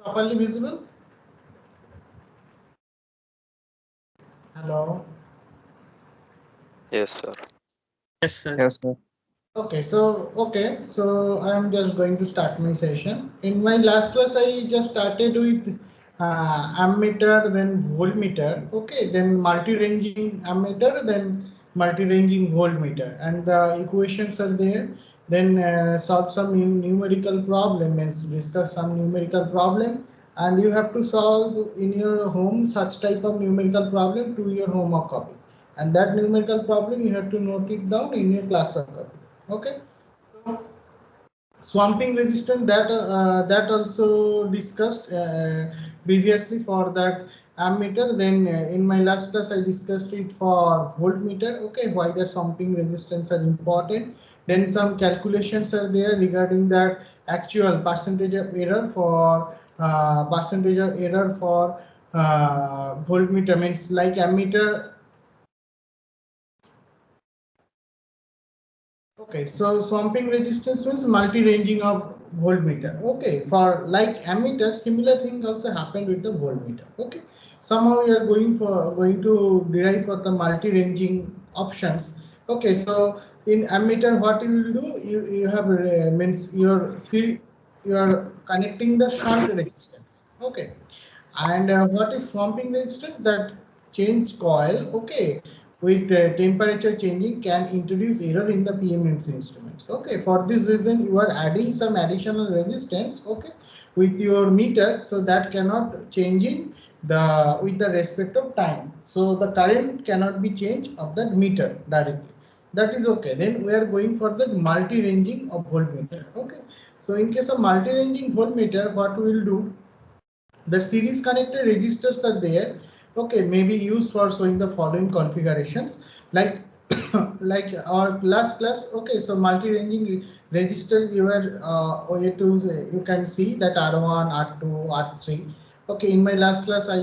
properly visible? Hello. Yes, sir. Yes, sir. Yes, sir. Okay, so I am just going to start my session. In my last class, I just started with ammeter, then voltmeter. Okay, then multi-ranging ammeter, then multi-ranging voltmeter, and the equations are there. Then solve some numerical problem, means discuss some numerical problem, and you have to solve in your home such type of numerical problem to your homework copy. And that numerical problem you have to note it down in your classwork copy. Okay, so swamping resistance, that also discussed previously for that ammeter. Then in my last class I discussed it for voltmeter. Okay, why the swamping resistance are important. Then some calculations are there regarding that actual percentage of error for voltmeter, means like ammeter. Okay, so swamping resistance means multi-ranging of voltmeter. Okay, for like ammeter, similar thing also happened with the voltmeter. Okay, somehow we are going to derive for the multi-ranging options. Okay, so in ammeter, what you will do, you have means you are connecting the shunt resistance. Okay, and what is swamping resistance? That change coil. Okay, with temperature changing can introduce error in the PMMC instruments. Okay, for this reason you are adding some additional resistance. Okay, with your meter, so that cannot changing the with the respect of time. So the current cannot be changed of that meter directly. That is okay. Then we are going for the multi-ranging of voltmeter. Okay, so in case of multi-ranging voltmeter, what we will do, the series connected registers are there. Okay, may be used for showing the following configurations like like our last class. Okay, so multi-ranging register, you are you can see that R1, R2, R3. Okay, in my last class I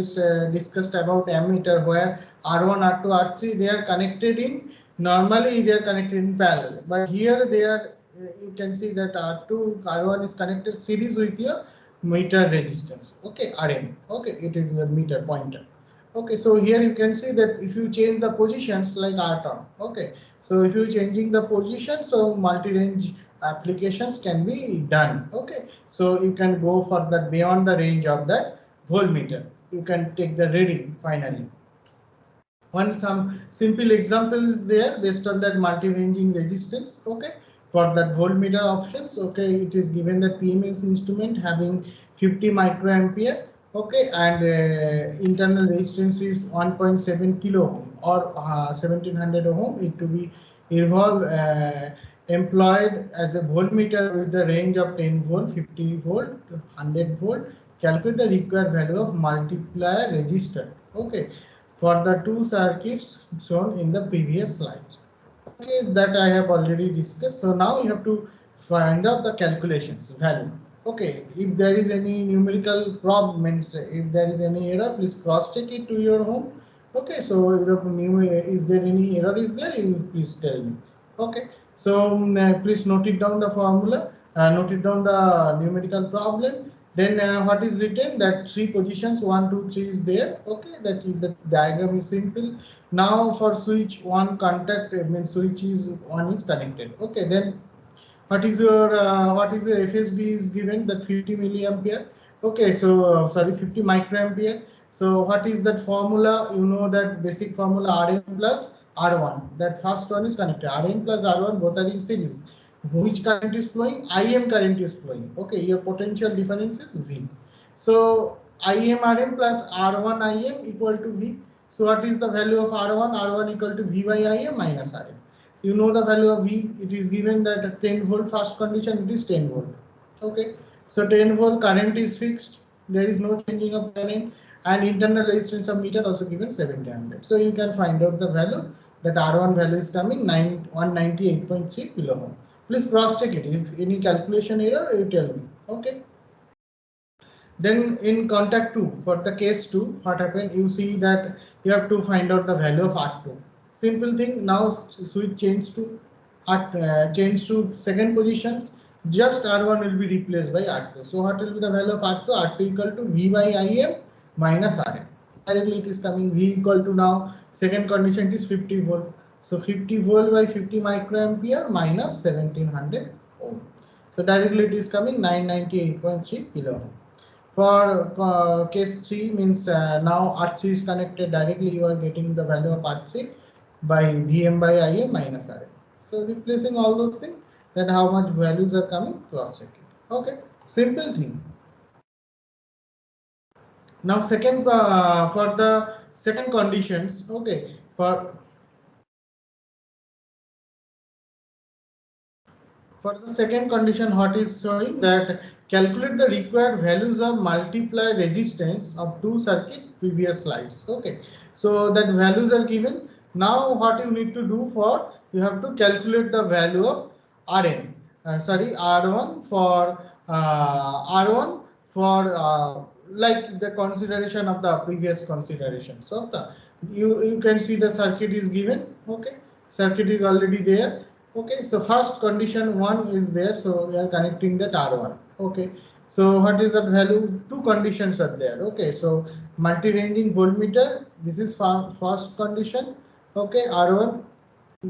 discussed about ammeter where R1, R2, R3 they are connected in, normally they are connected in parallel, but here they are you can see that R2, R1 is connected series with your meter resistance. Okay, Rm. Okay, it is your meter pointer. Okay, so here you can see that if you change the positions like R-term. Okay, so if you changing the position, so multi-range applications can be done. Okay, so you can go for that beyond the range of that voltmeter. You can take the reading finally. One some simple example is there based on that multi-ranging resistance. Okay, for that voltmeter options. Okay, it is given that PMS instrument having 50 microampere. Okay, and internal resistance is 1.7 kilo ohm or 1700 ohm. It to be involved employed as a voltmeter with the range of 10 volt, 50 volt, 100 volt. Calculate the required value of multiplier resistor. Okay, for the two circuits shown in the previous slide. Okay, that I have already discussed. So now you have to find out the calculations value. Okay, if there is any numerical problem, means if there is any error, please cross check it to your home. Okay, so is there any error is there, you please tell me. Okay, so please note it down the formula, note it down the numerical problem. Then what is written, that three positions 1, 2, 3 is there. Okay, that is the diagram is simple. Now for switch one contact, means switch is one is connected. Okay, then what is your FSD is given that 50 milliampere. Okay, so sorry, 50 microampere. So what is that formula? You know that basic formula Rm plus R1. That first one is connected. Rm plus R1 both are in series. Which current is flowing? Im current is flowing. Okay, your potential difference is V. So Im Rm plus R1 Im equal to V. So what is the value of R1? R1 equal to V by Im minus Rm. You know the value of V, it is given that 10 volt first condition, it is 10 volt. Okay, so 10 volt current is fixed, there is no changing of current, and internal resistance of meter also given 70 amp. So you can find out the value that R1 value is coming 198.3 kilo ohm. Please cross check it. If any calculation error, you tell me. Okay. Then in contact 2, for the case 2, what happened? You see that you have to find out the value of R2. Simple thing. Now switch change to second position. just R1 will be replaced by R2. So what will be the value of R2? R2 equal to V by IM minus Rm. Directly it is coming V equal to, now second condition is 50 volt. So 50 volt by 50 microampere minus 1700 ohm. So directly it is coming 998.3 kilo ohm. For case 3 means now R3 is connected directly, you are getting the value of R3 by Vm by Im minus Rm. So replacing all those things, then how much values are coming, cross checking. Okay, simple thing. Now second, for the second conditions, okay, for the second condition, what is showing that calculate the required values of multiplier resistance of two circuit previous slides. Okay, so that values are given. Now what you need to do, for you have to calculate the value of Rn. Sorry, R1 for R1 for like the consideration of the previous considerations. So the you can see the circuit is given. Okay, circuit is already there. Okay, so first condition 1 is there, so we are connecting that R1. Okay, so what is that value? Two conditions are there. Okay, so multi-ranging voltmeter, this is first condition. Okay, R1.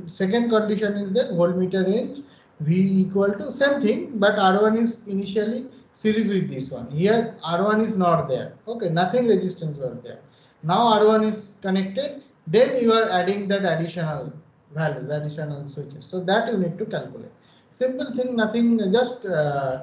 Second condition is that voltmeter range V equal to same thing, but R1 is initially series with this one. Here R1 is not there. Okay, nothing resistance was there. Now R1 is connected, then you are adding that additional values, additional switches. So that you need to calculate. Simple thing, nothing, just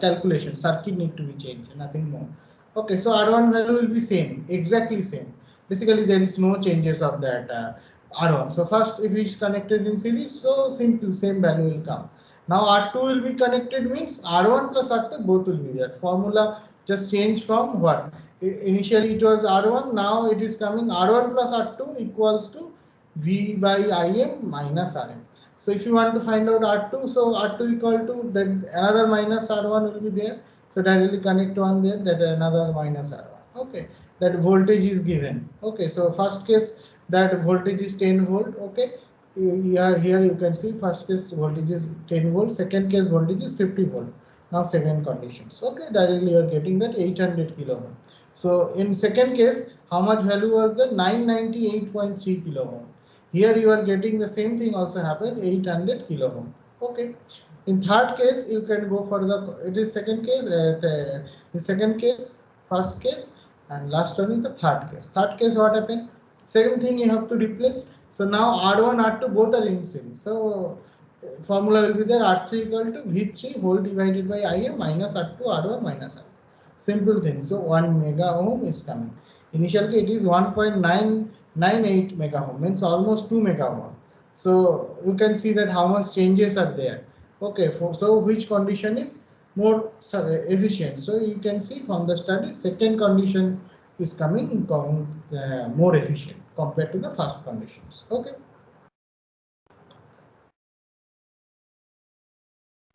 calculation. Circuit need to be changed, nothing more. Okay, so R1 value will be same, exactly same. Basically, there is no changes of that R1. So first, if it's connected in series, so simple, same value will come. Now R2 will be connected, means R1 plus R2 both will be there. Formula just change from what? Initially it was R1, now it is coming R1 plus R2 equals to V by Im minus Rm. So if you want to find out R2, so R2 equal to, then another minus R1 will be there. So directly connect one there, that another minus R1. Okay, that voltage is given. Okay, so first case that voltage is 10 volt. Okay, here you can see first case voltage is 10 volt, second case voltage is 50 volt. Now second conditions. Okay, directly you are getting that 800 kilo ohm. So in second case, how much value was the 998.3 kilo ohm? Here you are getting the same thing also happened, 800 kilo ohm. Okay. In third case, you can go for the, it is second case, the second case, first case, and last one is the third case. Third case, what happened? Same thing you have to replace. So now R1, R2 both are in series. So formula will be there, R3 equal to V3 whole divided by Im minus R2 R1 minus R2. Simple thing. So 1 mega ohm is coming. Initially it is 1.998 mega ohm, means almost 2 mega ohm. So you can see that how much changes are there. Okay, so which condition is more efficient? So you can see from the study, second condition is coming more efficient compared to the first conditions. Okay.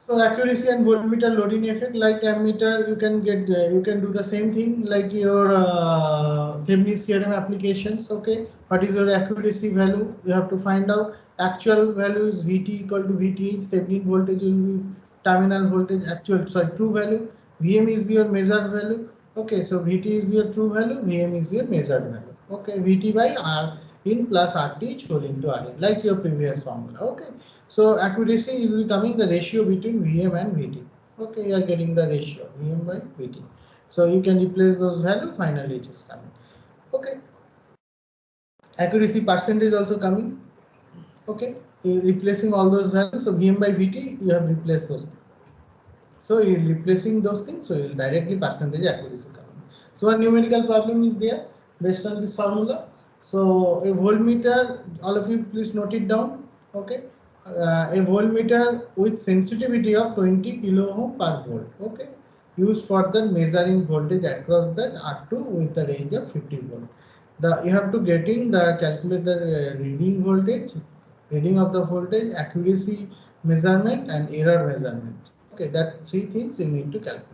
So accuracy and voltmeter loading effect, like ammeter, you can get you can do the same thing like your Thevenin's theorem applications. Okay, what is your accuracy value? You have to find out. Actual value is Vt equal to Vth. Thevenin voltage will be terminal voltage. Actual, sorry, true value. Vm is your measured value. Okay, so Vt is your true value. Vm is your measured value. Okay, Vt by R in plus Rt whole into Rn, like your previous formula. Okay. So accuracy is becoming the ratio between Vm and Vt. Okay, you are getting the ratio Vm by Vt. So you can replace those values. Finally, it is coming. Okay, accuracy percentage also coming. Okay, replacing all those values. So Vm by Vt, you have replaced those things. So you are replacing those things. So you will directly percentage accuracy coming. So a numerical problem is there based on this formula. So a voltmeter, all of you please note it down. Okay, a voltmeter with sensitivity of 20 kilo ohm per volt. Okay, used for the measuring voltage across the R2 with the range of 50 volt. You have to getting the calculate the reading voltage, reading of the voltage, accuracy measurement, and error measurement. Okay, that three things you need to calculate.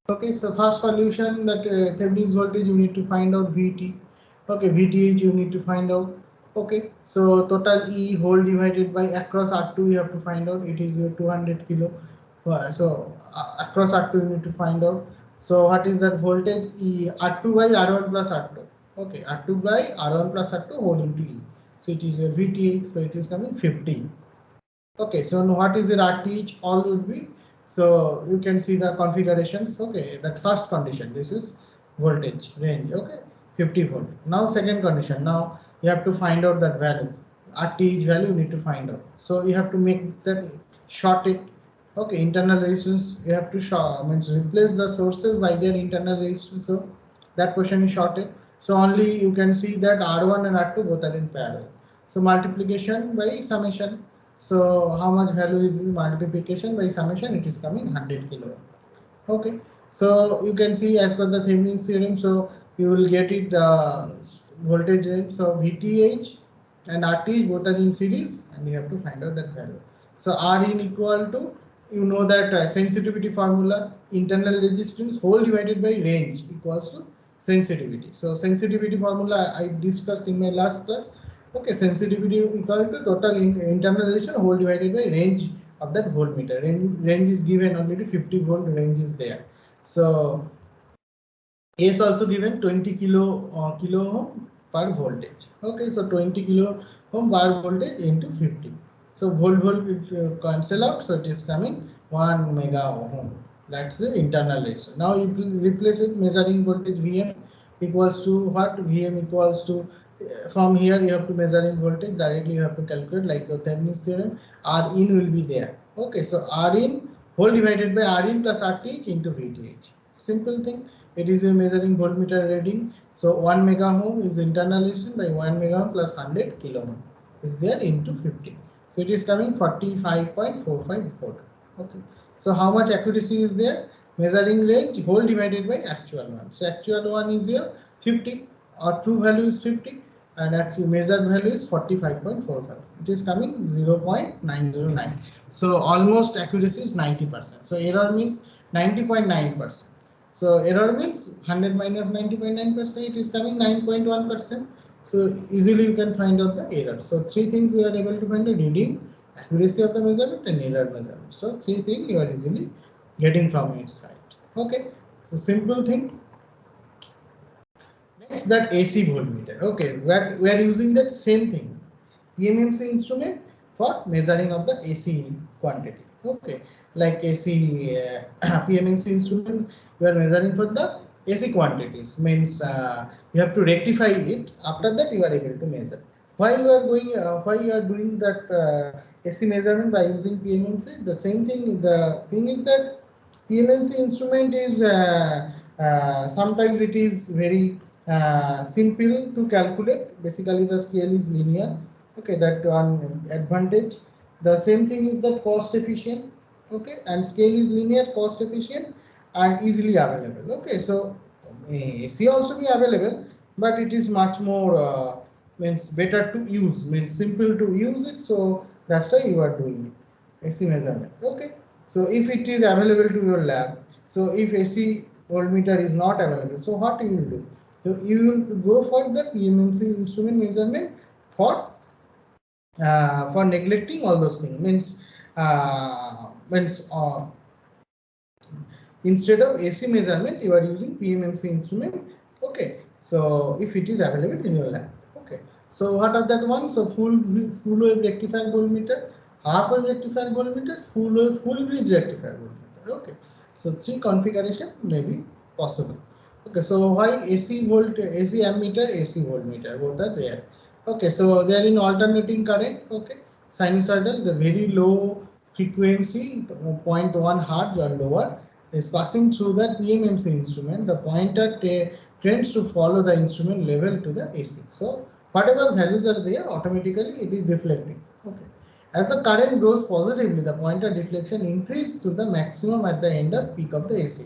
Okay, so first solution, that Thevenin's voltage you need to find out Vt. Okay, Vth you need to find out. Okay, so total E whole divided by across R2 you have to find out. It is your 200 kilo across R2 you need to find out. So what is that voltage? E R2 by R1 plus R2. Okay, R2 by R1 plus R2 whole into E. So it is a VTH. So it is coming 50. Okay, so now what is it RTH? All would be. So you can see the configurations. Okay, that first condition. This is voltage range. Okay, 50 volt. Now second condition. Now you have to find out that value. RTH value you need to find out. So you have to make that short it. Okay, internal resistance. You have to means replace the sources by their internal resistance. So that portion is shorted. So only you can see that R1 and R2 both are in parallel. So multiplication by summation. So how much value is multiplication by summation? It is coming 100 kilo. Okay. So you can see as per the Thevenin's theorem. So you will get it the voltage range. So VTH and RTH both are in series, and you have to find out that value. So Rin equal to, you know that sensitivity formula, internal resistance whole divided by range equals to sensitivity. So sensitivity formula I discussed in my last class. Okay, sensitivity equal to total internal resistance whole divided by range of that voltmeter. Range is given already, 50 volt range is there. So S also given 20 kilo ohm per voltage. Okay, so 20 kilo ohm per voltage into 50. So volt will cancel out, so it is coming 1 mega ohm. That's the internal resistance. Now you replace it, measuring voltage Vm equals to what? Vm equals to, from here you have to measure in voltage, directly you have to calculate like your Thevenin's theorem. Rin will be there. Okay, so Rin whole divided by Rin plus RTH into VTH. Simple thing. It is a measuring voltmeter reading. So 1 mega ohm is internal resistance by 1 mega ohm plus 100 kilo ohm is there into 50. So it is coming 45.45 volt. Okay. So how much accuracy is there? Measuring range whole divided by actual one. So actual one is here 50, or true value is 50, and actual measured value is 45.45. It is coming 0.909. So almost accuracy is 90%. So error means 90.9%. So error means 100 minus 90.9%, it is coming 9.1%. So easily you can find out the error. So three things you are able to find: the reading, accuracy of the measurement, and error measurement. So three things you are easily getting from its side. Okay, so simple thing. Next, that AC voltmeter. Okay, we are using that same thing, PMMC instrument for measuring of the AC quantity. Okay, like AC PMMC instrument, you are measuring for the AC quantities. Means you have to rectify it. After that, you are able to measure. Why you are going? Why you are doing that AC measurement by using PMMC? The same thing. The thing is that PMMC instrument is sometimes it is very simple to calculate. Basically, the scale is linear. Okay, that one advantage. The same thing is that cost efficient. Okay, and scale is linear, cost efficient, and easily available. Okay, so AC also be available, but it is much more means better to use. Means simple to use it. So that's why you are doing it. AC measurement. Okay, so if it is available to your lab, so if AC voltmeter is not available, so what you will do? So you will go for the PMMC instrument measurement for neglecting all those things. Means instead of AC measurement, you are using PMMC instrument. Okay, so if it is available in your lab. Okay, so what are that one? So full wave rectifier voltmeter, half wave rectifier voltmeter, full bridge rectifier voltmeter. Okay, so three configuration may be possible. Okay, so why AC ammeter, AC voltmeter, both are there. Okay, so they are in alternating current. Okay, sinusoidal, the very low frequency, 0.1 hertz or lower, is passing through the PMMC instrument. The pointer tends to follow the instrument level to the AC. So whatever values are there, automatically it is deflecting. Okay. As the current grows positively, the pointer deflection increases to the maximum at the end of peak of the AC.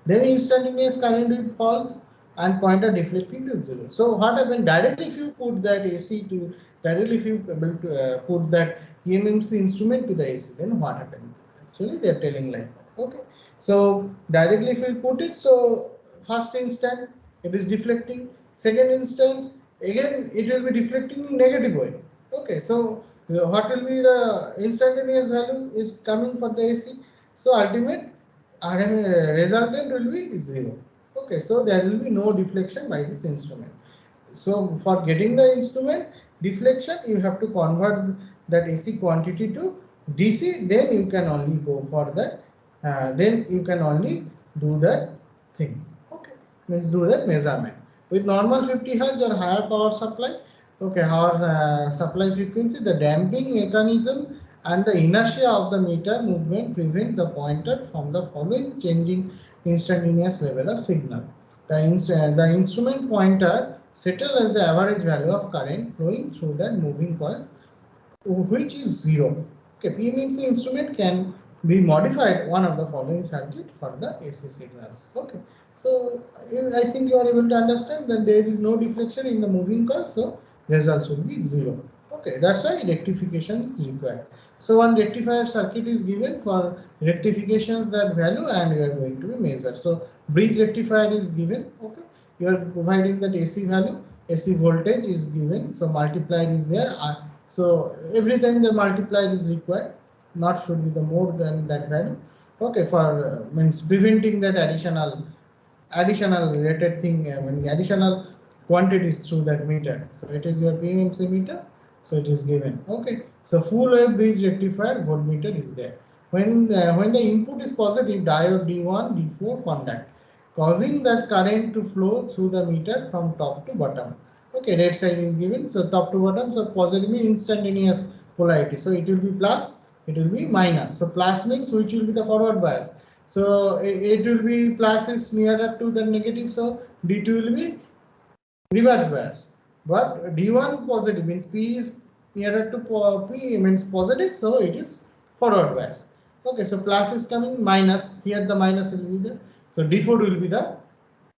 Then instantaneous current will fall and pointer deflecting to zero. So what happens directly if you put that AC to directly if you able to put that PMMC instrument to the AC, then what happens? Actually, they are telling like that. Okay. So directly if you put it, so first instant it is deflecting. Second instance again it will be deflecting in negative way. Okay. So what will be the instantaneous value is coming for the AC? So ultimate resultant will be 0. Okay, so there will be no deflection by this instrument. So for getting the instrument deflection, you have to convert that AC quantity to DC. Then you can only go for that. Then you can only do that thing. Okay, means do that measurement with normal 50 Hz or higher power supply. Okay, our supply frequency, the damping mechanism and the inertia of the meter movement prevent the pointer from the following changing instantaneous level of signal. The instrument pointer settle as the average value of current flowing through that moving coil, which is 0. Okay, PMMC instrument can be modified one of the following circuit for the AC signals. Okay, so I think you are able to understand that there is no deflection in the moving coil, so results will be 0. Okay, that's why rectification is required. So one rectifier circuit is given for rectifications that value, and you are going to be measured. So bridge rectifier is given. Okay, you are providing that AC value, AC voltage is given, so multiplier is there. So every time the multiplier is required, not should be the more than that value. Okay, for means preventing that additional related thing, additional quantities through that meter. So it is your PMMC meter. So it is given. Okay. So full wave bridge rectifier voltmeter is there. When the input is positive, diode D1, D4 conduct, causing that current to flow through the meter from top to bottom. Okay, red side is given. So top to bottom. So positive means instantaneous polarity. So it will be plus, it will be minus. So plus means which will be the forward bias. So it will be plus is nearer to the negative. So D2 will be reverse bias. But D1 positive means P is nearer to P means positive. So it is forward bias. Okay, so plus is coming, minus here the minus will be there. So D4 will be the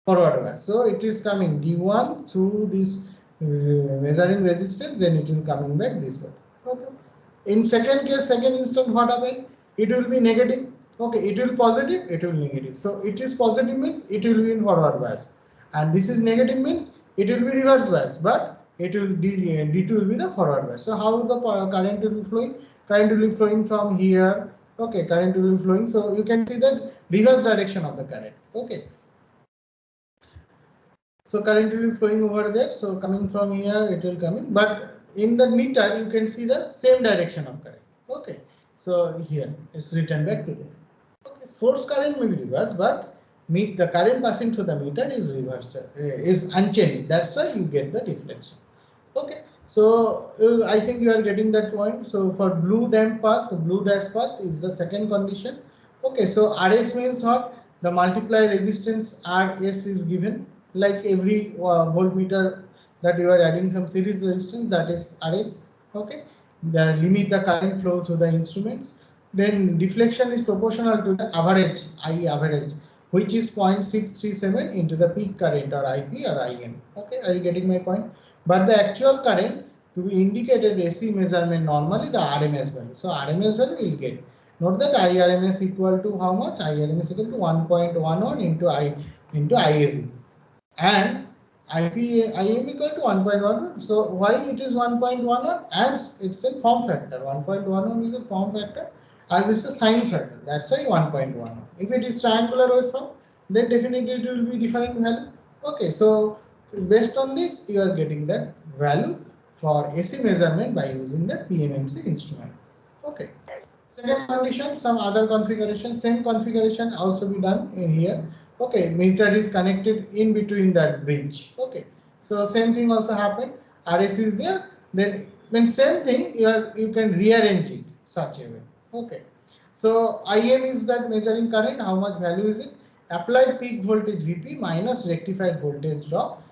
forward bias. So it is coming D1 through this measuring resistance, then it will coming back this way. Okay. In second case, second instant, what happened? It will be negative. Okay, it will positive, it will negative. So it is positive means it will be in forward bias, and this is negative means it will be reverse bias, but it will be D2 will be the forward bias. So how the current will be flowing? Current will be flowing from here. Okay, current will be flowing. So you can see that reverse direction of the current. Okay. So current will be flowing over there. So coming from here, it will come in. But in the meter, you can see the same direction of current. Okay. So here it's written back to there. Okay. Source current may be reversed, but the current passing through the meter is reversed, is unchanged. That's why you get the deflection. Okay. So I think you are getting that point. So for blue damp path, the blue dash path is the second condition. Okay. So RS means what? The multiplier resistance RS is given. Like every voltmeter that you are adding some series resistance, that is RS. Okay. The limit the current flow through the instruments. Then deflection is proportional to the average, I average, which is 0.637 into the peak current or IP or IM. Okay, are you getting my point? But the actual current to be indicated AC measurement normally the RMS value. So RMS value will get. Note that IRMS equal to how much? IRMS equal to 1.11 into IAV. And IM equal to 1.11. So why it is 1.11? As it's a form factor. 1.11 is a form factor as it's a sinusoidal. That's why 1.11. If it is triangular waveform, then definitely it will be different value. Okay, so based on this, you are getting that value for AC measurement by using the PMMC instrument. Okay. Second condition, some other configuration, same configuration also be done in here. Okay, meter is connected in between that bridge. Okay, so same thing also happened. RS is there, then when same thing you can rearrange it such a way. Okay, so IM is that measuring current. How much value is it? Applied peak voltage VP minus rectified voltage drop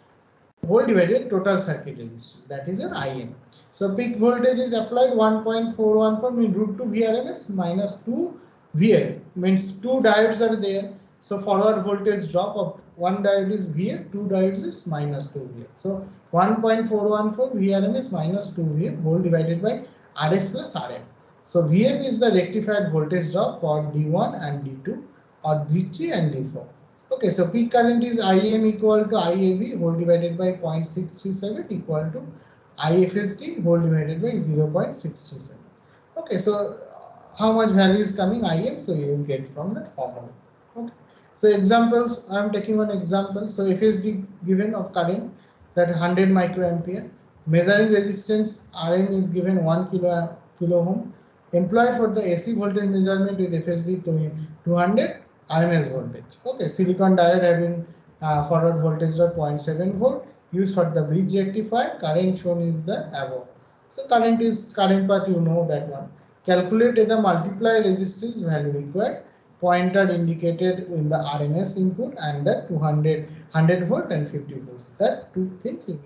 whole divided total circuit resistance. That is your IM. So peak voltage is applied 1.414 means root 2 VRMS minus 2 VL means two diodes are there. So forward voltage drop of one diode is VF, two diodes is minus 2 VF. So 1.414 VRMS minus 2 VF whole divided by RS plus RM. So VF is the rectified voltage drop for D1 and D2 or D3 and D4. Okay, so peak current is IM equal to IAV whole divided by 0.637 equal to IFSD whole divided by 0.637. Okay, so how much value is coming Im, so you will get from that formula. Okay. So examples, I am taking one example. So FSD given of current that 100 microampere, measuring resistance Rm is given 1 kilo ohm, employed for the AC voltage measurement with FSD to 200 RMS voltage. Okay, silicon diode having forward voltage of 0.7 volt, used for the bridge rectifier. Current shown is the above. So current is current path, you know that one. Calculate the multiplier resistance value required. Pointer indicated in the RMS input and the 100 volt and 50 volts. That two things you need.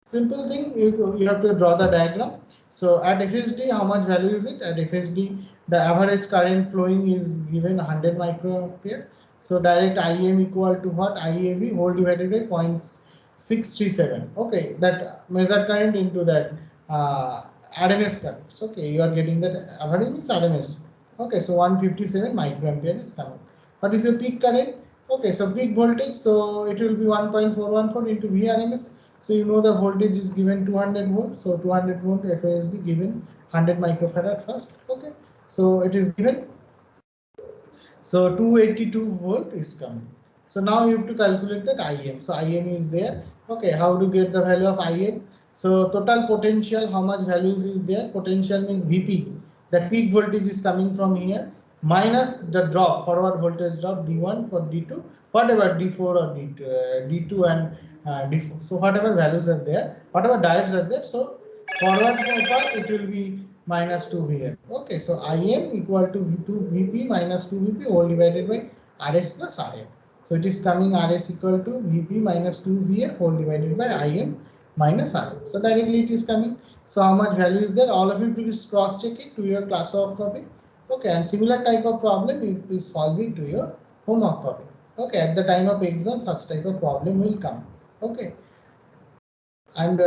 Simple thing, you have to draw the diagram. So at FSD, how much value is it? At FSD, the average current flowing is given 100 microampere. So direct IM equal to what? IAV whole divided by 0.637. Okay, that measured current into that RMS current. Okay, you are getting that average means RMS. Okay, so 157 microampere is coming. What is your peak current? Okay, so peak voltage, so it will be 1.414 into VRMS. So you know the voltage is given 200 volt. So 200 volt FASD given 100 microfarad first. Okay. So it is given. So 282 volt is coming. So now you have to calculate that IM. So IM is there. Okay. How to get the value of IM? So total potential, how much values is there? Potential means VP. The peak voltage is coming from here minus the drop, forward voltage drop D1 for D2, whatever D4 or D2 and D4. So whatever values are there, whatever diodes are there. So forward path it will be minus 2 here. Okay, so Im equal to V2 Vp minus 2 Vp whole divided by Rs plus Rm. So it is coming Rs equal to Vp minus 2 Vf whole divided by Im minus Rm. So directly it is coming. So how much value is there? All of you please cross check it to your class of copy. Okay, and similar type of problem you please solve it to your homework copy. Okay, at the time of exam such type of problem will come. Okay. And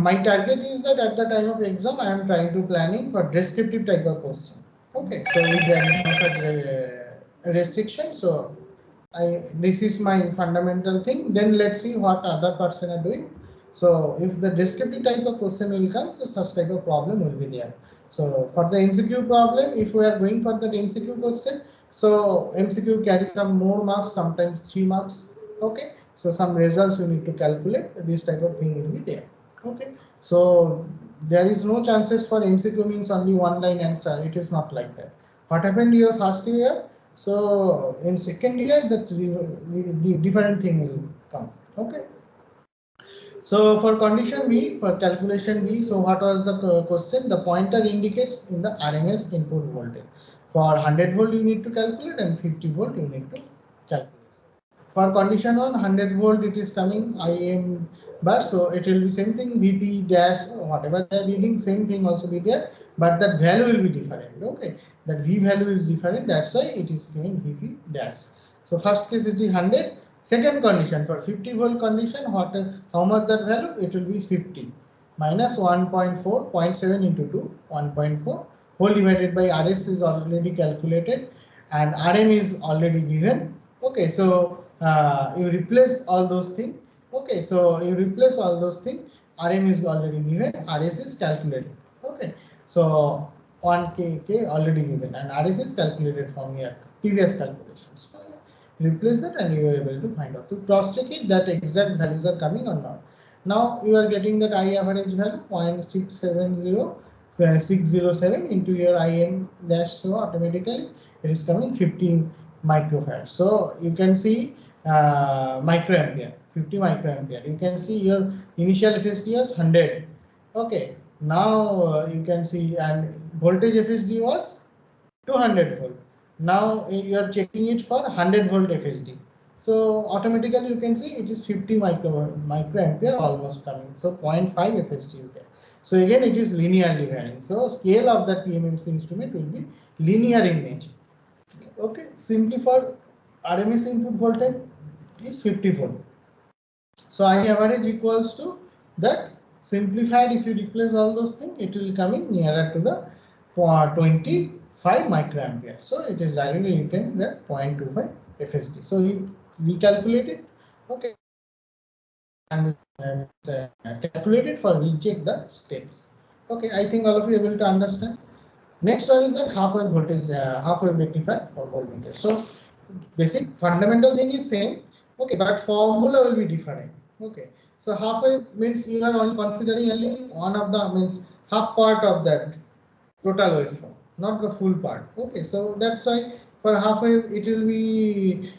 my target is that at the time of exam, I am trying to planning for descriptive type of question. Okay, so if there is no such restriction, so this is my fundamental thing. Then let's see what other person are doing. So if the descriptive type of question will come, so such type of problem will be there. So for the MCQ problem, if we are going for the MCQ question, so MCQ carries some more marks, sometimes 3 marks. Okay, so some results you need to calculate. This type of thing will be there. Okay, so there is no chances for MCQ means only one line answer. It is not like that. What happened in your first year? So in second year, the different thing will come. Okay. So for condition B, for calculation B, so what was the question? The pointer indicates in the RMS input voltage. For 100 volt you need to calculate and 50 volt you need to calculate. For condition 1, 100 volt it is coming IM bar, so it will be same thing VP dash, whatever they are reading, same thing also be there, but that value will be different. Okay, that V value is different, that's why it is given VP dash. So first case it is 100. Second condition, for 50 volt condition, how much that value? It will be 50 minus 1.4, 0.7 into 2, 1.4 whole divided by RS is already calculated and RM is already given. Okay, so you replace all those things. Okay, so you replace all those things. RM is already given, RS is calculated. Okay, so 1K already given and RS is calculated from here, previous calculations. Replace that and you are able to find out. To cross check it that exact values are coming or not. Now you are getting that I average value 0.670607 into your IM dash, so automatically it is coming 15 microfarad. So you can see microampere, 50 microampere. You can see your initial FSD was 100. Okay, now you can see and voltage FSD was 200 volt. Now you are checking it for 100 volt FSD. So automatically you can see it is 50 microampere almost coming. So 0.5 FSD is there. So again it is linearly varying. So scale of that PMMC instrument will be linear in nature. Okay, simply for RMS input voltage is 50 volt. So I average equals to that simplified. If you replace all those things, it will come in nearer to the 25 microampere. So it is directly written that 0.25 FSD. So you recalculate it. Okay, and calculate it for recheck the steps. Okay, I think all of you are able to understand. Next one is that half wave voltage, half wave rectifier for voltmeter. So basic fundamental thing is same, okay, but formula will be different. Okay, so half wave means you are only considering only one of the means half part of that total waveform, not the full part. Okay, so that's why for half wave it will be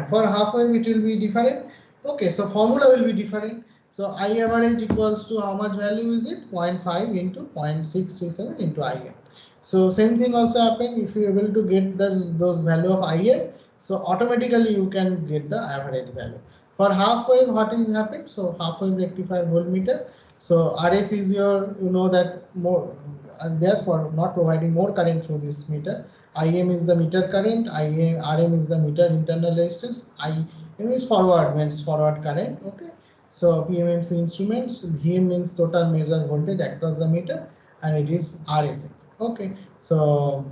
for half wave it will be different. Okay, so formula will be different. So I average equals to how much value is it? 0.5 into 0.637 into IM. So same thing also happen if you are able to get those value of IM. So automatically you can get the average value. For half wave, what is happened? So half wave rectifier voltmeter. So RS is your, you know that more, and therefore not providing more current through this meter. IM is the meter current, RM is the meter internal resistance, IM is forward means forward current. Okay, so PMMC instruments, VM means total measured voltage across the meter, and it is RSA. Okay, so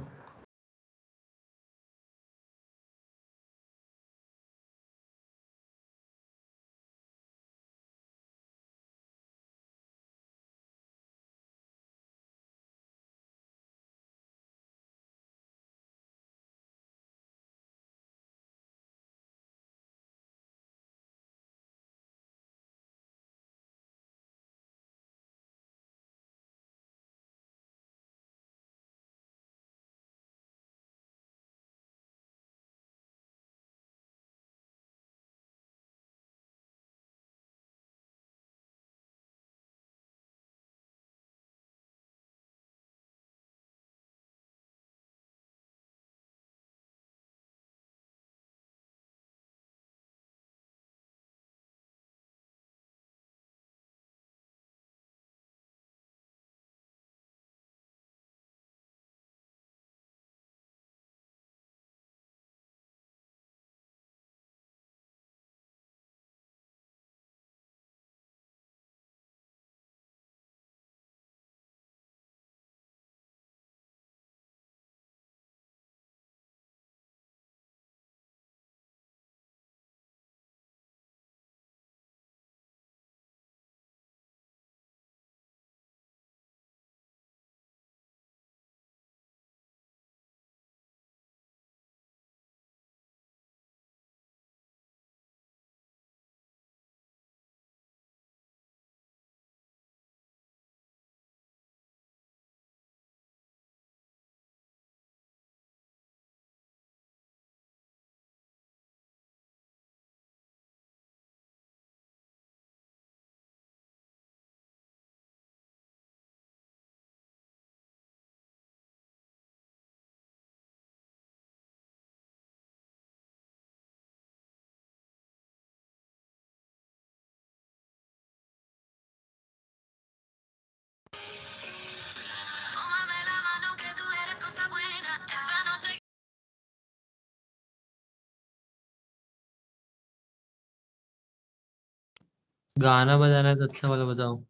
गाना बजाना है तो अच्छा वाला बताओ।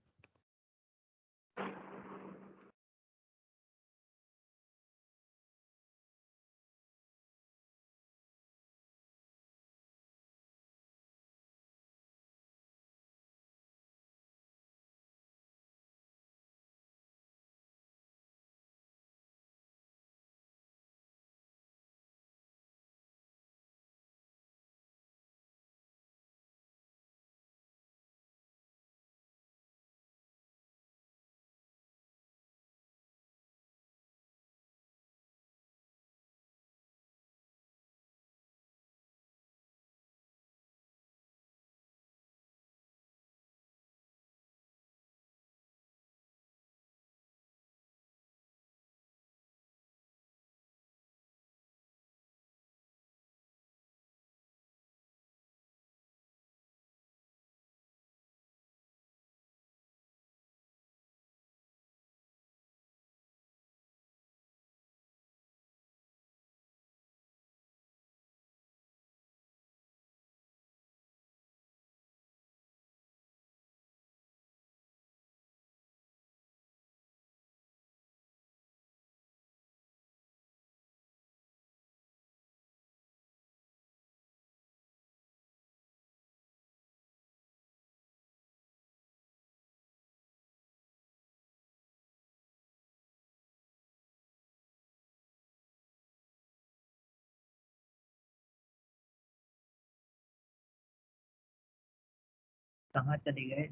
कहाँ चले गए?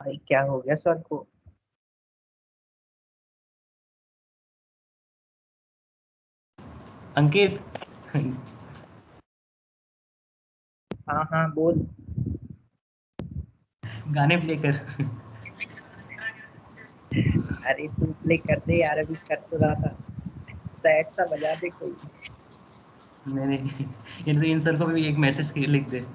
भाई क्या हो गया सर को? अंकित हाँ हाँ बोल। गाने प्ले कर। अरे तू प्ले कर दे यार, अभी कर तो रहा था। सैड सा बजा दे कोई। नहीं नहीं, इन सर को भी एक मैसेज लिख दे।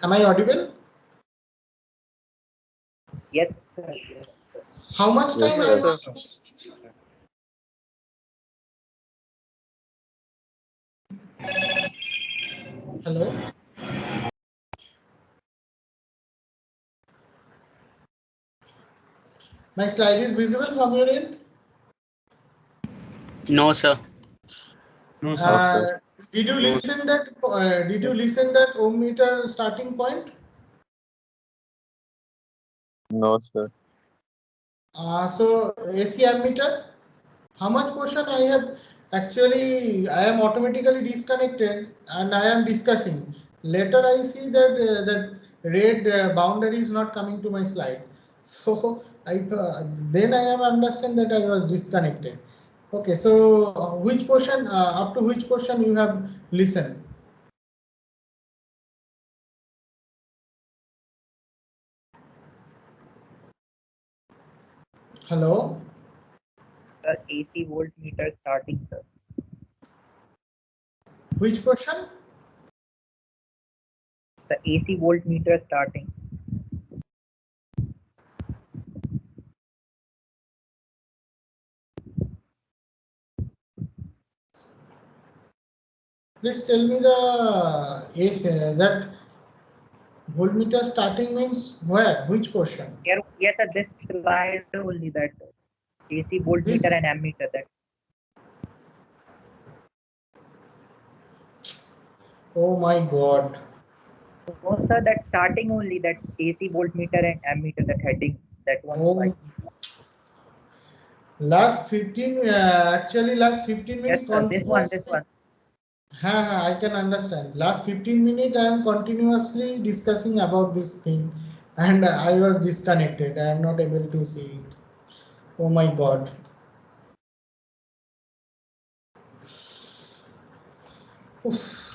Am I audible? Yes sir, yes sir. How much Yes, time I sir. was? Hello? My slide is visible from your end? No, sir. No, sir. Did you listen that ohm meter starting point? No, sir. So AC ammeter, how much portion I have actually, I am automatically disconnected and I am discussing. Later I see that that red boundary is not coming to my slide. So then I am understand that I was disconnected. Okay, so which portion, up to which portion you have listened? Hello? Sir, AC voltmeter starting, sir. Which portion? The AC voltmeter starting. Please tell me the that voltmeter starting means where, which portion? Here, yes sir, this slide only, that AC This, voltmeter and ammeter, that. oh my God. No, sir, that starting only, that AC voltmeter and ammeter, that heading, that one. Oh, last 15, actually last 15 minutes Yes, sir, this one, this continuously. one. I can understand. Last 15 minutes I am continuously discussing about this thing and I was disconnected. I am not able to see it. Oh my God. Oof.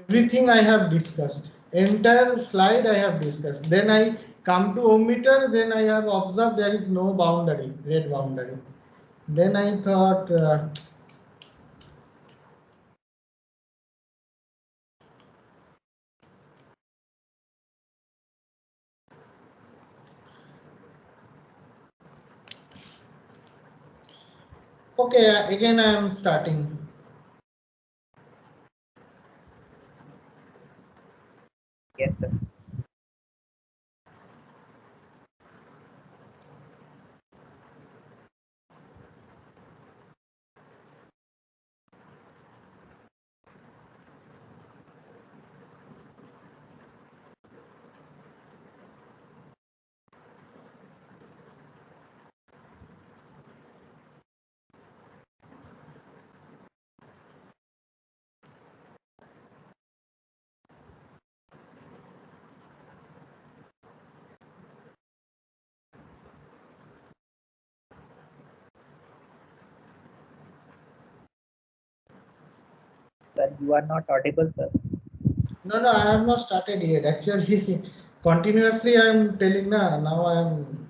Everything I have discussed. Entire slide I have discussed. Then I come to ohmmeter. Then I have observed there is no boundary, red boundary. Then I thought, okay, again I am starting. Yes, sir. Sir, you are not audible, sir. No, I have not started yet. Actually, continuously I am telling now I am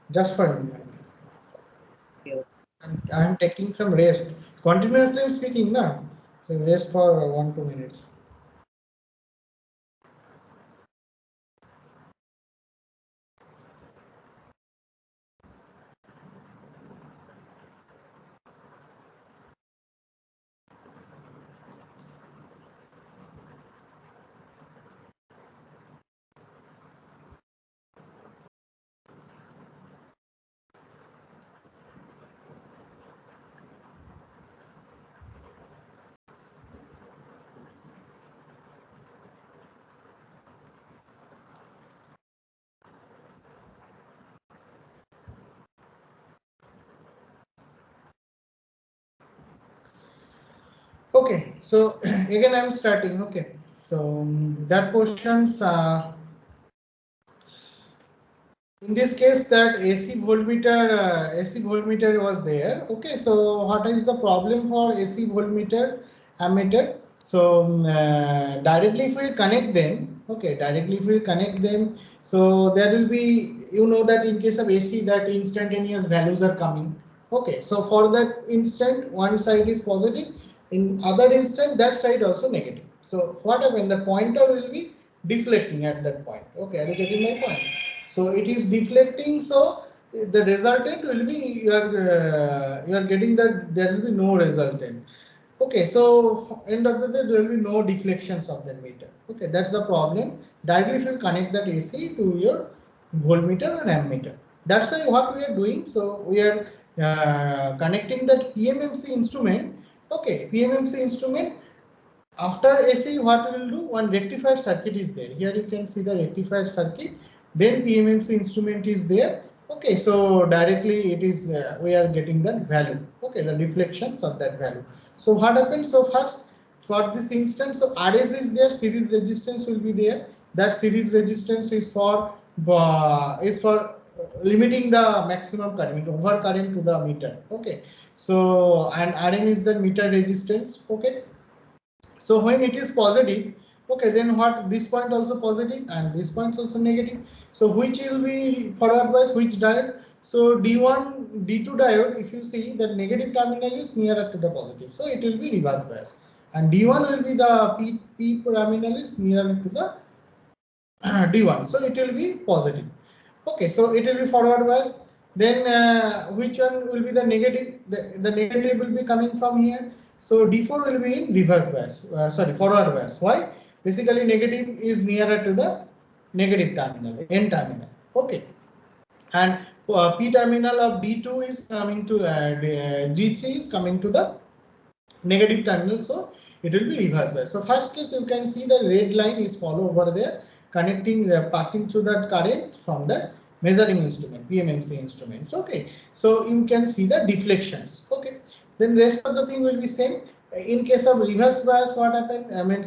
just for a minute. Okay. I am taking some rest. Continuously I'm speaking now. So rest for 1-2 minutes. Okay, so again I'm starting. Okay, so that questions in this case that AC voltmeter was there. Okay, so what is the problem for AC voltmeter ammeter? So directly if we connect them, okay, directly if we connect them, so there will be, you know, that in case of AC that instantaneous values are coming. Okay, so for that instant one side is positive, in other instant that side also negative. So what happens? The pointer will be deflecting at that point. Okay, are you getting my point? So it is deflecting. So the resultant will be you are getting that there will be no resultant. Okay, so end of the day there will be no deflections of the meter. Okay, that's the problem. Directly if you connect that AC to your voltmeter and ammeter. That's why what we are doing. So we are connecting that PMMC instrument. Okay, PMMC instrument. After AC, what we will do? One rectifier circuit is there. Here you can see the rectifier circuit. Then PMMC instrument is there. Okay, so directly it is we are getting that value. Okay, the deflections of that value. So what happens? So first for this instance, so RS is there. Series resistance will be there. That series resistance is for limiting the maximum current, over current to the meter. Okay, so and RN is the meter resistance. Okay. So when it is positive, okay, then what, this point also positive and this point also negative. So which will be forward bias, which diode? So D1, D2 diode, if you see that negative terminal is nearer to the positive, so it will be reverse bias. And D1 will be the P terminal is nearer to the D1, so it will be positive. Okay, so it will be forward bias. Then which one will be the negative? The negative will be coming from here. So D4 will be in reverse bias. Sorry, forward bias. Why? Basically, negative is nearer to the negative terminal, N terminal. Okay, and P terminal of D2 is coming to G3 is coming to the negative terminal. So it will be reverse bias. So first case, you can see the red line is follow over there, connecting, passing through that current from the measuring instrument, PMMC instruments. Okay, so you can see the deflections. Okay, then rest of the thing will be same. In case of reverse bias, what happened? I mean,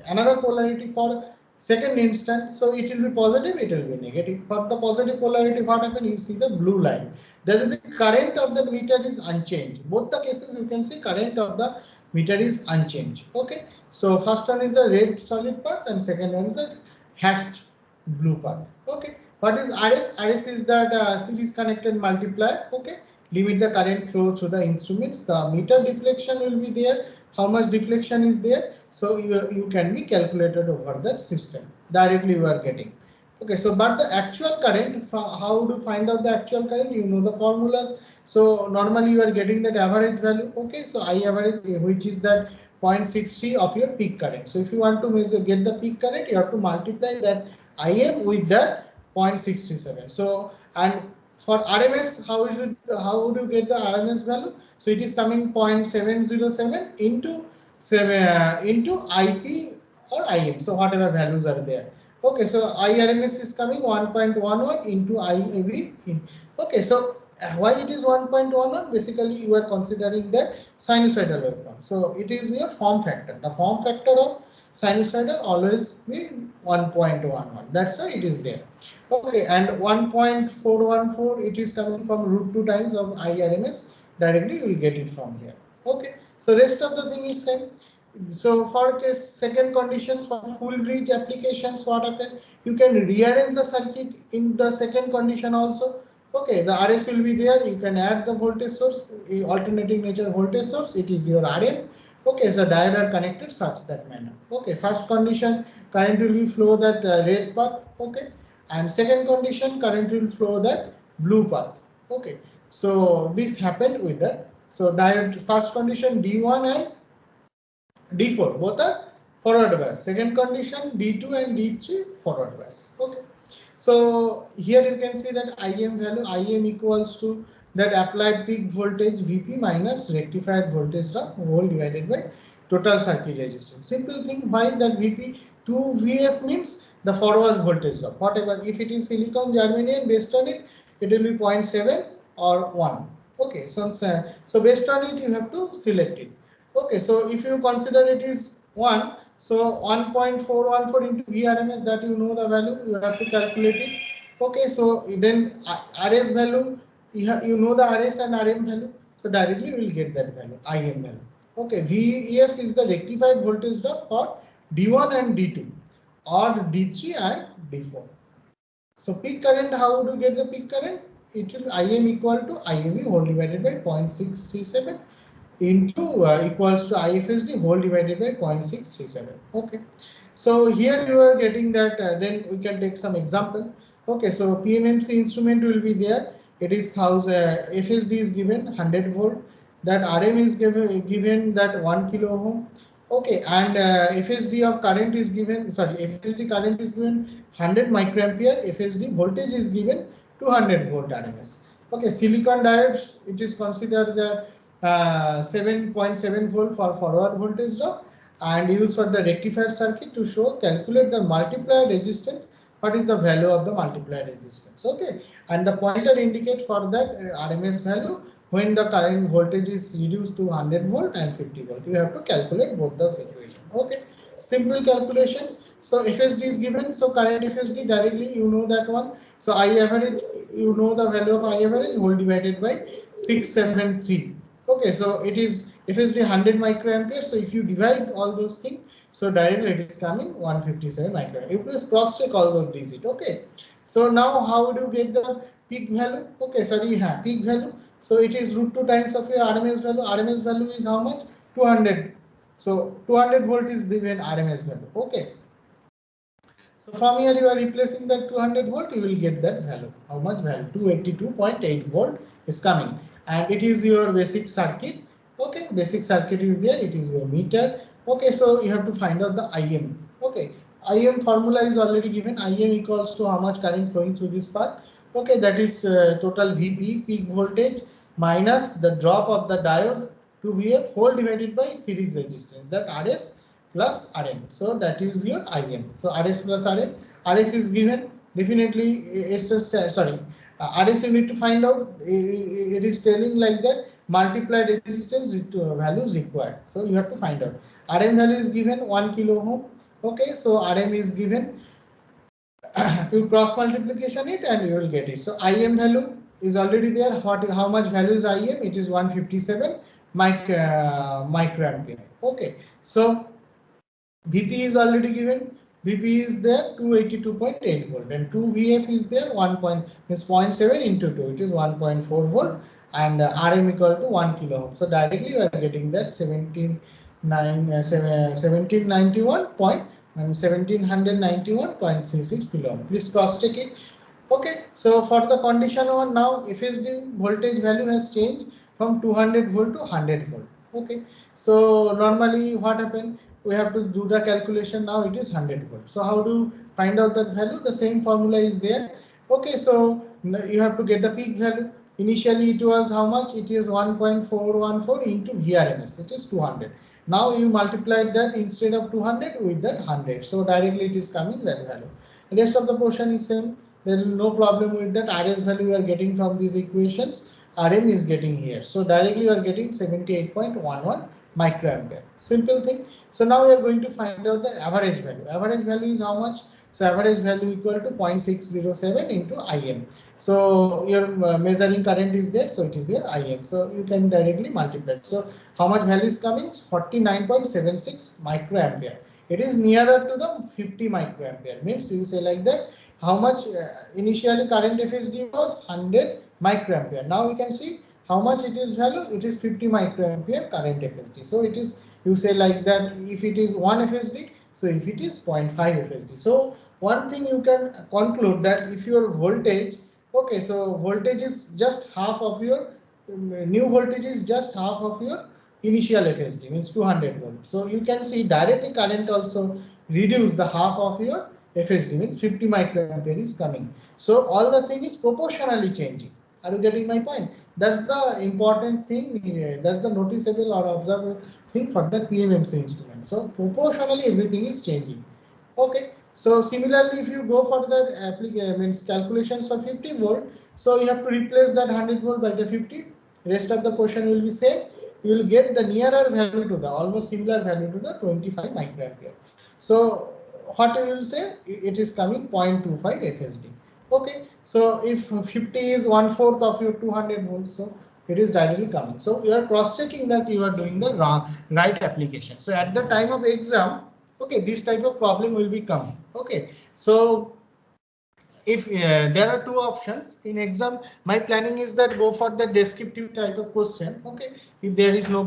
another polarity for second instant, so it will be positive, it will be negative. For the positive polarity, what happened? You see the blue line. There will be current of the meter is unchanged. Both the cases you can see current of the meter is unchanged. Okay, so first one is the red solid path and second one is the hashed blue path. Okay, what is RS? RS is that series connected multiplier. Okay, limit the current flow through the instruments. The meter deflection will be there. How much deflection is there? So you can be calculated over that system. Directly you are getting. Okay, so but the actual current, how to find out the actual current? You know the formulas. So normally you are getting that average value. Okay, so I average, which is that 0.63 of your peak current. So if you want to measure, get the peak current, you have to multiply that IM with that 0.67. So, and for RMS, how is it? How do you get the RMS value? So it is coming 0.707 into into IP or IM. So whatever values are there. Okay, so IRMS is coming 1.11 into IAV. Okay, so why it is 1.11? Basically, you are considering that sinusoidal waveform. So it is your form factor. The form factor of sinusoidal always be 1.11. That's why it is there. Okay, and 1.414, it is coming from root 2 times of IRMS. Directly you will get it from here. Okay, so rest of the thing is same. So for case second conditions for full bridge applications, what happen? You can rearrange the circuit in the second condition also. Okay, the RS will be there. You can add the voltage source, alternating nature voltage source. It is your RM. Okay, so diode are connected such that manner. Okay, first condition, current will be flow that red path. Okay, and second condition, current will flow that blue path. Okay, so this happened with that. So diode first condition D1 and D4 both are forward bias. Second condition D2 and D3 forward bias. Okay. So here you can see that IM value, IM equals to that applied peak voltage Vp minus rectified voltage drop whole divided by total circuit resistance. Simple thing, why that Vp 2Vf means the forward voltage drop. Whatever, if it is silicon germanium, based on it, it will be 0.7 or 1. Okay, so based on it you have to select it. Okay, so if you consider it is 1, so 1.414 into VRMS, that you know the value, you have to calculate it. Okay, so then RS value, you know the RS and RM value, so directly you will get that value, IM value. Okay, VEF is the rectified voltage drop for D1 and D2 or D3 and D4. So peak current, how to get the peak current? It will IM equal to IAV whole divided by 0.637 into equals to IFSD whole divided by 0.637. Okay, so here you are getting that. Then we can take some example. Okay, so PMMC instrument will be there. It is 1000. FSD is given 100 volt. That RM is given that 1 kilo ohm. Okay, and FSD of current is given. Sorry, FSD current is given 100 microampere. FSD voltage is given 200 volt RMS. Okay, silicon diodes, it is considered that 7.7 volt for forward voltage drop and used for the rectifier circuit to show calculate the multiplier resistance. What is the value of the multiplier resistance? Okay, and the pointer indicate for that RMS value when the current voltage is reduced to 100 volt and 50 volt. You have to calculate both the situation. Okay, simple calculations. So FSD is given, so current FSD directly you know that one. So I average, you know the value of I average whole divided by 673. Okay, so it is FSD 100 microampere. So if you divide all those things, so directly it is coming 157 microampere. You please cross check all those digits. Okay, so now how do you get the peak value? Okay, sorry, peak value. So it is root 2 times of your RMS value. RMS value is how much? 200. So 200 volt is given RMS value. Okay. So from here you are replacing that 200 volt, you will get that value. How much value? 282.8 volt is coming, and it is your basic circuit. Okay, basic circuit is there. It is your meter. Okay, so you have to find out the IM. Okay, IM formula is already given. IM equals to how much current flowing through this path. Okay, that is total VP peak voltage minus the drop of the diode. 2VF whole divided by series resistance, that RS plus RM. So that is your IM. So RS plus RM, RS is given, definitely it's just sorry, RS you need to find out. It is telling like that multiply resistance values required. So you have to find out. RM value is given 1 kilo ohm. Okay, so RM is given. You cross multiplication it and you will get it. So IM value is already there. How much value is IM? It is 157 microampere. Okay, so Vp is already given. Vp is there 282.8 volt and 2VF is there 0.7 into 2. It is 1.4 volt and RM equal to 1 kilo ohm. So directly you are getting that 1791.36 kilo ohm. Please cross check it. Okay, so for the condition one, now FSD voltage value has changed from 200 volt to 100 volt. Okay, so normally what happened? We have to do the calculation. Now it is 100 volt. So how to find out that value? The same formula is there. Okay, so you have to get the peak value. Initially it was how much? It is 1.414 into VRMS. It is 200. Now you multiplied that instead of 200 with that 100. So directly it is coming that value. The rest of the portion is same. There is no problem with that. RS value you are getting from these equations. RM is getting here. So directly you are getting 78.11 microampere. Simple thing. So now we are going to find out the average value. Average value is how much? So average value equal to 0.607 into IM. So your measuring current is there. So it is here IM. So you can directly multiply. So how much value is coming? 49.76 microampere. It is nearer to the 50 microampere. Means you say like that. How much initially current FSD was 100 microampere. Now we can see how much it is value. It is 50 microampere current FSD. So it is, you say like that, if it is 1 FSD, so if it is 0.5 FSD. So one thing you can conclude that if your voltage, okay, so voltage is just half of your new voltage is just half of your initial FSD, means 200 volt. So you can see directly current also reduce the half of your FSD, means 50 microampere is coming. So all the thing is proportionally changing. Are you getting my point? That's the important thing. That's the noticeable or observable thing for the PMMC instrument. So proportionally everything is changing. Okay. So similarly, if you go for the means calculations for 50 volt, so you have to replace that 100 volt by the 50. Rest of the portion will be same. You will get the nearer value to the almost similar value to the 25 microampere. So what you will say, it is coming 0.25 FSD. Okay, so if 50 is 1/4 of your 200 volts, so it is directly coming. So you are cross checking that you are doing the right application. So at the time of exam, okay, this type of problem will be coming. Okay, so if there are two options in exam, my planning is that go for the descriptive type of question. Okay, if there is no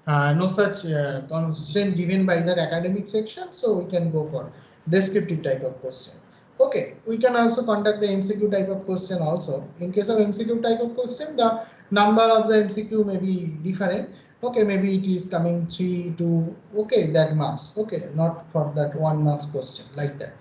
no such constraint given by the academic section, so we can go for descriptive type of question. Okay, we can also conduct the MCQ type of question also. In case of MCQ type of question, the number of the MCQ may be different. Okay, maybe it is coming 3 to, okay, that marks. Okay, not for that 1 marks question like that.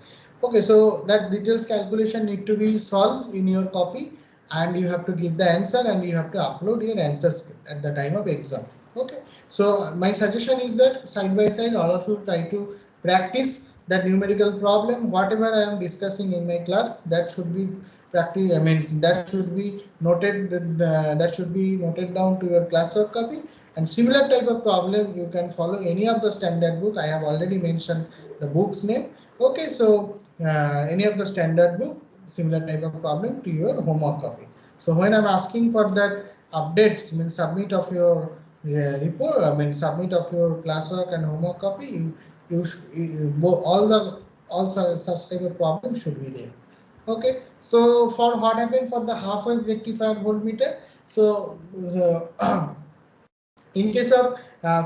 Okay, so that details calculation need to be solved in your copy and you have to give the answer and you have to upload your answer script at the time of exam. Okay, so my suggestion is that side by side all of you try to practice that numerical problem. Whatever I am discussing in my class, that should be practice. I mean, that should be noted. That should be noted down to your classwork copy. And similar type of problem you can follow any of the standard book. I have already mentioned the book's name. Okay, so any of the standard book, similar type of problem to your homework copy. So when I'm asking for that updates, means submit of your report, I mean submit of your classwork and homework copy, all such type of problem should be there. Okay, so for what happened for the half wave rectifier voltmeter, so in case of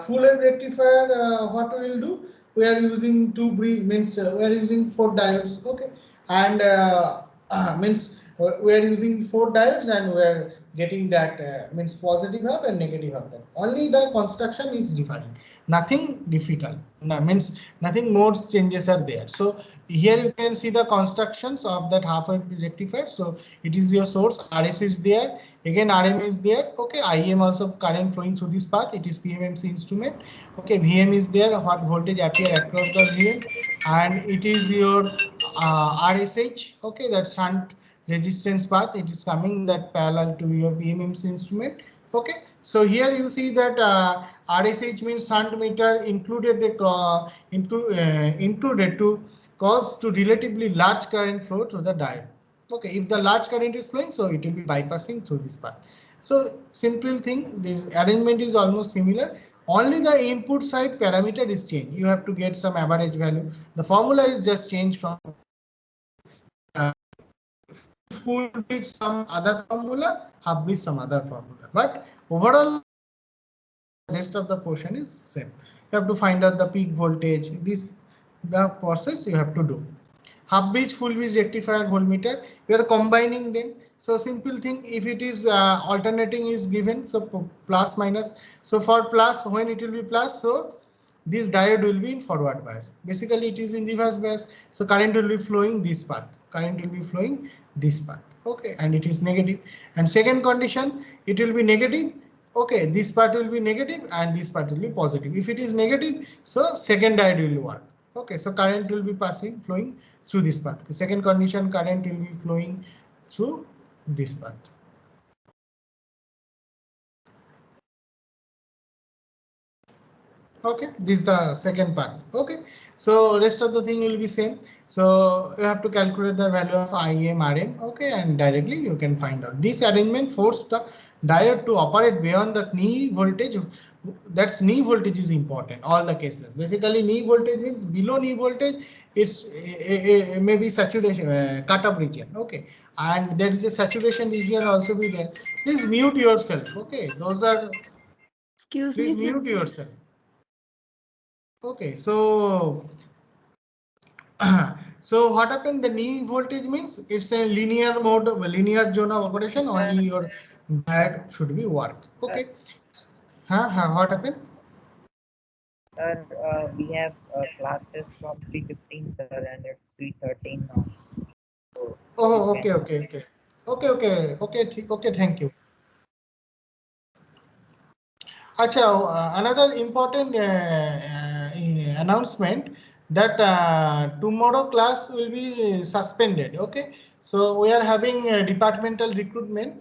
full wave rectifier, what we will do? We are using we are using 4 diodes. Okay, and means we are using 4 diodes and we are getting that means positive half and negative half. Then only the construction is different, nothing difficult. No, means nothing more changes are there. So here you can see the constructions of that half wave rectifier. So it is your source, RS is there, again RM is there. Okay, IM also current flowing through this path. It is PMMC instrument. Okay, VM is there, what voltage appear across the VM, and it is your RSH. Okay, that shunt resistance path, it is coming that parallel to your PMMC instrument. Okay, so here you see that RSH means shunt meter included included to cause to relatively large current flow to the diode. Okay, if the large current is flowing, so it will be bypassing through this path. So simple thing, this arrangement is almost similar. Only the input side parameter is changed. You have to get some average value. The formula is just changed from full bridge some other formula, half bridge some other formula, but overall the rest of the portion is same. You have to find out the peak voltage. This the process you have to do. Half bridge, full bridge rectifier, voltmeter. We are combining them. So simple thing, if it is alternating is given, so plus minus. So for plus, when it will be plus, so this diode will be in forward bias. Basically, it is in reverse bias. So current will be flowing this path. Current will be flowing this path. Okay, and it is negative. And second condition, it will be negative. Okay, this part will be negative and this part will be positive. If it is negative, so second diode will work. Okay, so current will be flowing through this path. The second condition, current will be flowing through this path. Okay, this is the second path. Okay, so rest of the thing will be same. So you have to calculate the value of IM, RM. Okay, and directly you can find out. This arrangement forced the diode to operate beyond the knee voltage. That's knee voltage is important. All the cases. Basically, knee voltage means below knee voltage. It's maybe saturation cut-off region. Okay, and there is a saturation region also be there. Please mute yourself. Okay, those are. Excuse me, Please sir. mute yourself. Okay, so so what happened? The knee voltage means it's a linear mode, linear zone of operation. Only your diode should be work. Okay. What happened? Sir, we have classes from 3:15, sir, and it's 3:13 now. So Oh, you okay, can- okay. Okay. Thank you. Acha, another important announcement that tomorrow class will be suspended. Okay, so we are having departmental recruitment.